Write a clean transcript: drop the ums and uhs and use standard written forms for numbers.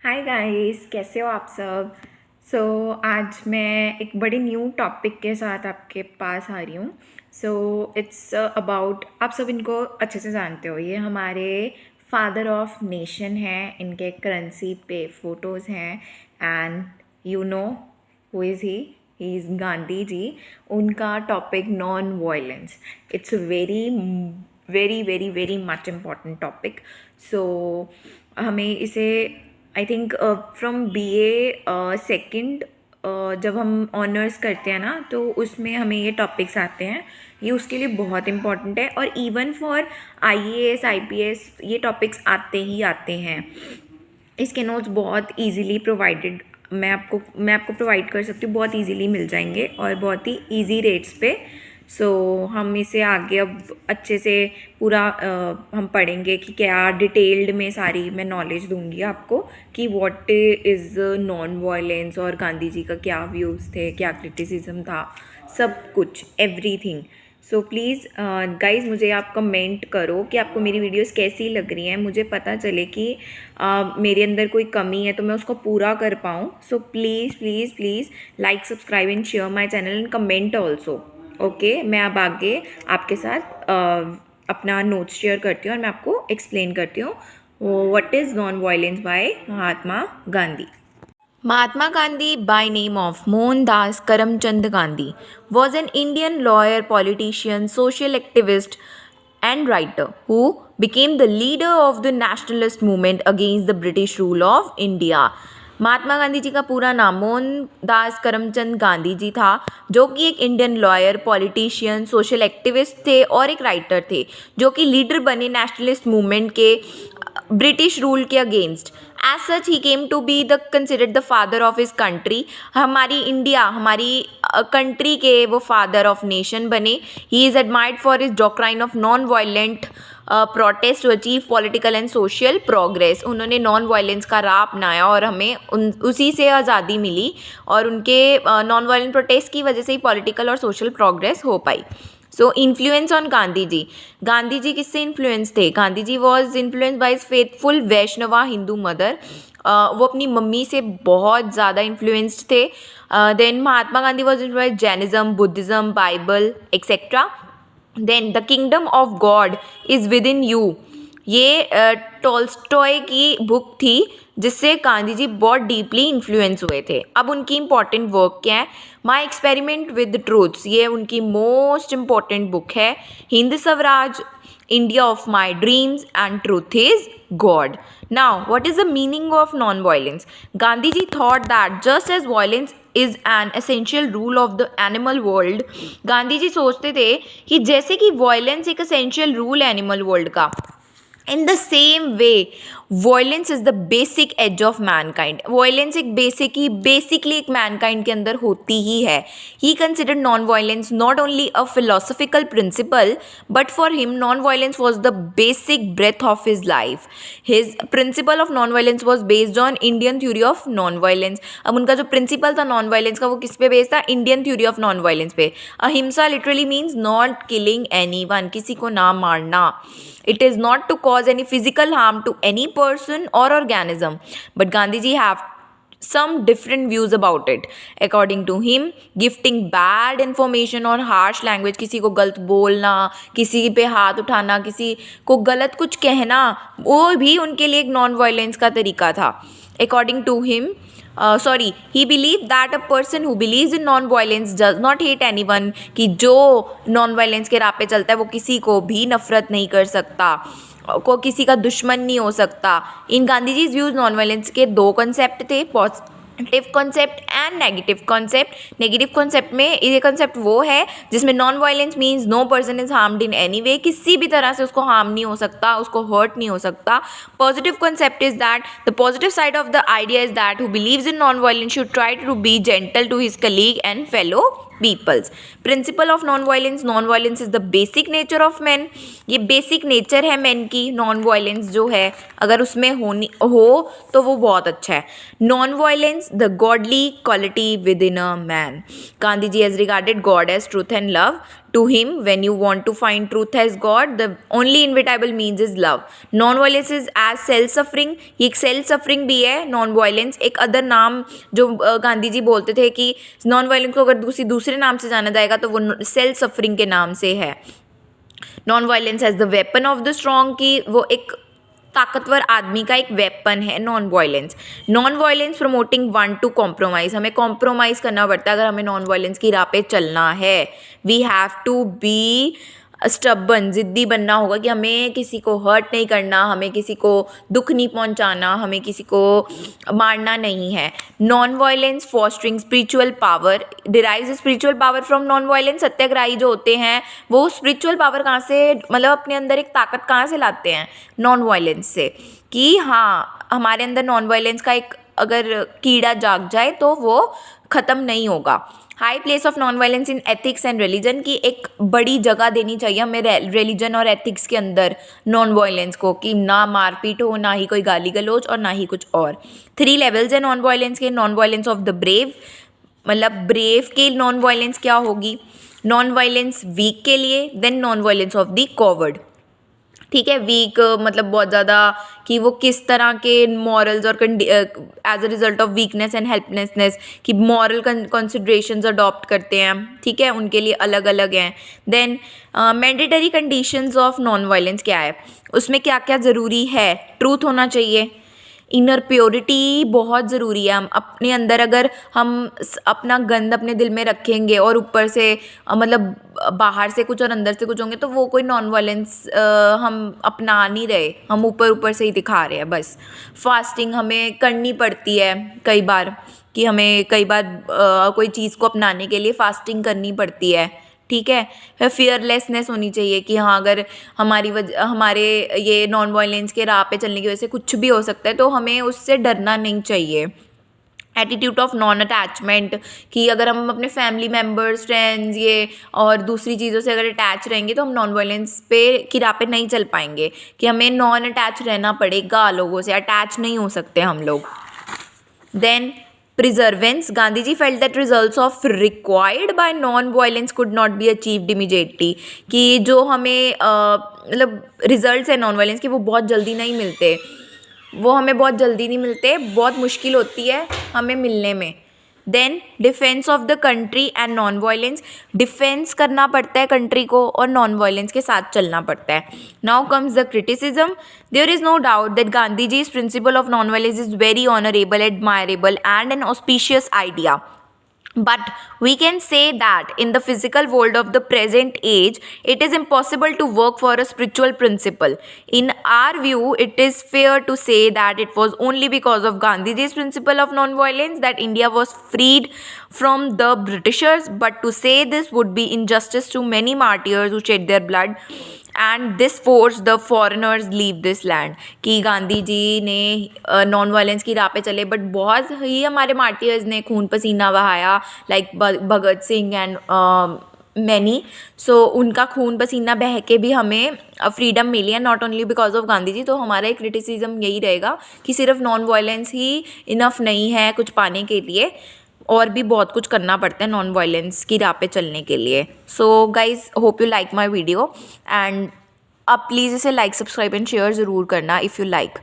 Hi guys, कैसे हो आप सब। आज मैं एक बड़े न्यू टॉपिक के साथ आपके पास आ रही हूँ। इट्स अबाउट, आप सब इनको अच्छे से जानते हो, ये हमारे फादर ऑफ नेशन हैं। इनके करेंसी पे फ़ोटोज़ हैं and you know who is he is Gandhi ji. उनका topic non violence, it's very very very very much important topic. So हमें इसे I think from BA second जब हम ऑनर्स करते हैं ना, तो उसमें हमें ये टॉपिक्स आते हैं। ये उसके लिए बहुत इंपॉर्टेंट है और इवन फॉर IAS IPS ये टॉपिक्स आते ही आते हैं। इसके नोट्स बहुत इजीली प्रोवाइडेड मैं आपको प्रोवाइड कर सकती हूँ, बहुत इजीली मिल जाएंगे और बहुत ही इजी रेट्स पे। हम इसे आगे अब अच्छे से पूरा हम पढ़ेंगे कि क्या डिटेल्ड में सारी मैं नॉलेज दूंगी आपको कि व्हाट इज़ नॉन वायलेंस और गांधी जी का क्या व्यूज़ थे, क्या क्रिटिसिज्म था, सब कुछ एवरीथिंग। प्लीज़ गाइज़ मुझे आप कमेंट करो कि आपको मेरी वीडियोस कैसी लग रही हैं, मुझे पता चले कि मेरे अंदर कोई कमी है तो मैं उसको पूरा कर पाऊँ। Please please please like, subscribe and share my channel and comment also. Okay, मैं अब आगे आपके साथ अपना नोट्स शेयर करती हूँ और मैं आपको एक्सप्लेन करती हूँ what is non violence by Mahatma Gandhi. Mahatma Gandhi, by name of Mohandas Karamchand Gandhi, was an Indian lawyer, politician, social activist, and writer who became the leader of the nationalist movement against the British rule of India. Mahatma Gandhi ji का पूरा नाम मोहनदास करमचंद गांधी जी था, जो कि एक Indian lawyer, politician, social activist थे और एक राइटर थे, जो कि लीडर बने नेशनलिस्ट मूवमेंट के ब्रिटिश रूल के against. As such he came to be the considered the father of his country. हमारी इंडिया, हमारी कंट्री के वो फादर ऑफ नेशन बने। He is admired for his doctrine of non violent protest to achieve political and social progress. उन्होंने non violence का राह अपनाया और हमें उसी से आज़ादी मिली और उनके नॉन वायलेंट प्रोटेस्ट की वजह से ही पॉलिटिकल और सोशल प्रोग्रेस हो पाई। Influence on Gandhi ji. गांधी जी किससे इन्फ्लुएंस थे? Gandhi ji was influence by his faithful Vaishnava Hindu mother. वो अपनी मम्मी से बहुत ज़्यादा इन्फ्लुएंस्ड थे। Then Mahatma Gandhi was influence Jainism, Buddhism, Bible etcetera. Then the kingdom of God is within you, ये टॉल्स्टॉय की बुक थी जिससे गांधी जी बहुत डीपली इन्फ्लुएंस हुए थे। अब उनकी इंपॉर्टेंट वर्क क्या है? माई एक्सपेरिमेंट विद ट्रूथ्स, ये उनकी मोस्ट इम्पॉर्टेंट बुक है। Hind Swaraj, India of my dreams and truth is God. Now what is the meaning of non violence? Gandhi ji thought that just as violence is an essential rule of the animal world. Gandhi ji सोचते थे कि जैसे कि violence एक essential rule है animal world का, in the same way violence is the basic age of mankind. Violence एक basically एक मैनकाइंड के अंदर होती ही है। He considered non violence not only a philosophical principle but for him non violence was the basic breath of his life. His principle of non violence was based on Indian theory of non violence. अब उनका जो principal था non violence का, वो किस पे based था? Indian theory of non violence पे। अहिंसा literally means not killing anyone, किसी को ना मारना। It is not to cause any physical harm to any person or organism. But Gandhiji have some different views about it. According to him, gifting bad information or harsh language, किसी को गलत बोलना, किसी पे हाथ उठाना, किसी को गलत कुछ कहना, वो भी उनके लिए एक नॉन वायलेंस का तरीका था। According to him, he believed that a person who believes in non-violence does not hate anyone, कि जो non-violence के राह पे चलता है वो किसी को भी नफरत नहीं कर सकता, को किसी का दुश्मन नहीं हो सकता। In Gandhi ji views non violence के दो कॉन्सेप्ट थे, positive concept and negative concept. Negative concept में ये कॉन्सेप्ट वो है जिसमें non violence means no person is harmed in any way, किसी भी तरह से उसको हार्म नहीं हो सकता, उसको हर्ट नहीं हो सकता। Positive concept is that the positive side of the idea is that who believes in non violence should try to be gentle to his colleague and fellow peoples. Principle of non violence is the basic nature of man. ये basic nature है man की, non violence जो है अगर उसमें हो तो वो बहुत अच्छा है। Non violence the godly quality within a man. Gandhi ji has regarded God as truth and love. to him when you want to find truth as God. The only inevitable means is love. Non violence is as self suffering, ये एक self suffering भी है non violence. एक other नाम जो गांधी जी बोलते थे कि नॉन वायलेंस को अगर दूसरे नाम से जाना जाएगा तो वो सेल्फ सफरिंग के नाम से है। Non violence as the weapon of the strong, की वो एक ताकतवर आदमी का एक वेपन है non violence. Non violence promoting one to compromise, हमें कॉम्प्रोमाइज़ करना पड़ता है अगर हमें नॉन वायलेंस की राह पे चलना है। We have to be stubborn, ज़िद्दी बनना होगा कि हमें किसी को हर्ट नहीं करना, हमें किसी को दुख नहीं पहुंचाना, हमें किसी को मारना नहीं है। Non violence fostering spiritual power, derives spiritual power from non violence. Satyagrahi जो होते हैं वो स्पिरिचुअल पावर कहाँ से, मतलब अपने अंदर एक ताकत कहाँ से लाते हैं? नॉन वायलेंस से। कि हाँ, हमारे अंदर नॉन वायलेंस का एक अगर कीड़ा जाग जाए तो वो ख़त्म नहीं होगा। High place of non violence in ethics and religion, की एक बड़ी जगह देनी चाहिए हमें रिलीजन और एथिक्स के अंदर नॉन वायलेंस को, कि ना मारपीट हो, ना ही कोई गाली गलौज और ना ही कुछ और। 3 लेवल्स है नॉन वायलेंस के। Non violence of the brave, मतलब ब्रेव के नॉन वायलेंस क्या होगी? नॉन वायलेंस वीक के लिए, then non violence of the coward. ठीक है, वीक मतलब बहुत ज़्यादा कि वो किस तरह के मॉरल्स और as a result of weakness and helplessness कि मॉरल कंसिडरेशंस अडॉप्ट करते हैं। ठीक है, उनके लिए अलग अलग हैं। Then mandatory conditions of non violence क्या है, उसमें क्या क्या ज़रूरी है? ट्रूथ होना चाहिए, इनर प्योरिटी बहुत ज़रूरी है। हम अपने अंदर अगर हम अपना गंद अपने दिल में रखेंगे और ऊपर से मतलब बाहर से कुछ और अंदर से कुछ होंगे तो वो कोई नॉन वायलेंस हम अपना नहीं रहे, हम ऊपर ऊपर से ही दिखा रहे हैं बस। फास्टिंग हमें करनी पड़ती है कई बार, कि हमें कई बार कोई चीज़ को अपनाने के लिए फास्टिंग करनी पड़ती है। ठीक है, फिर फियरलेसनेस होनी चाहिए कि हाँ, अगर हमारे ये नॉन वायलेंस के राह पे चलने की वजह से कुछ भी हो सकता है तो हमें उससे डरना नहीं चाहिए। एटीट्यूड ऑफ नॉन अटैचमेंट, कि अगर हम अपने फैमिली मेम्बर्स, फ्रेंड्स ये और दूसरी चीज़ों से अगर अटैच रहेंगे तो हम नॉन वायलेंस पे की राह पे नहीं चल पाएंगे, कि हमें नॉन अटैच रहना पड़ेगा, लोगों से अटैच नहीं हो सकते हम लोग। Then Preservance, Gandhiji felt that results of required by non-violence could not be achieved immediately, कि जो हमें मतलब रिजल्ट्स है नॉन वायलेंस के वो बहुत जल्दी नहीं मिलते, वो हमें बहुत जल्दी नहीं मिलते, बहुत मुश्किल होती है हमें मिलने में। Then defence of the country and non violence, defence करना पड़ता है कंट्री को और नॉन वायलेंस के साथ चलना पड़ता है। Now comes the criticism. There is no doubt that Gandhi ji's principle of non violence is very honourable, admirable and an auspicious idea. But we can say that in the physical world of the present age, it is impossible to work for a spiritual principle. In our view, it is fair to say that it was only because of Gandhiji's principle of non-violence that India was freed from the Britishers. But to say this would be injustice to many martyrs who shed their blood. And this force the foreigners leave this land, कि गांधी जी ने non violence की राह पे चले but बहुत ही हमारे martyrs ने खून पसीना बहाया, like Bhagat Singh and many. So उनका खून पसीना बह के भी हमें फ्रीडम मिली है, not only because of Gandhi ji. तो हमारा एक क्रिटिसिज्म यही रहेगा कि सिर्फ नॉन वायलेंस ही इनफ नहीं है कुछ पाने के लिए, और भी बहुत कुछ करना पड़ता है नॉन वायलेंस की राह पे चलने के लिए। So guys, hope you like my video and आप प्लीज़ इसे लाइक, सब्सक्राइब एंड शेयर ज़रूर करना इफ़ यू लाइक।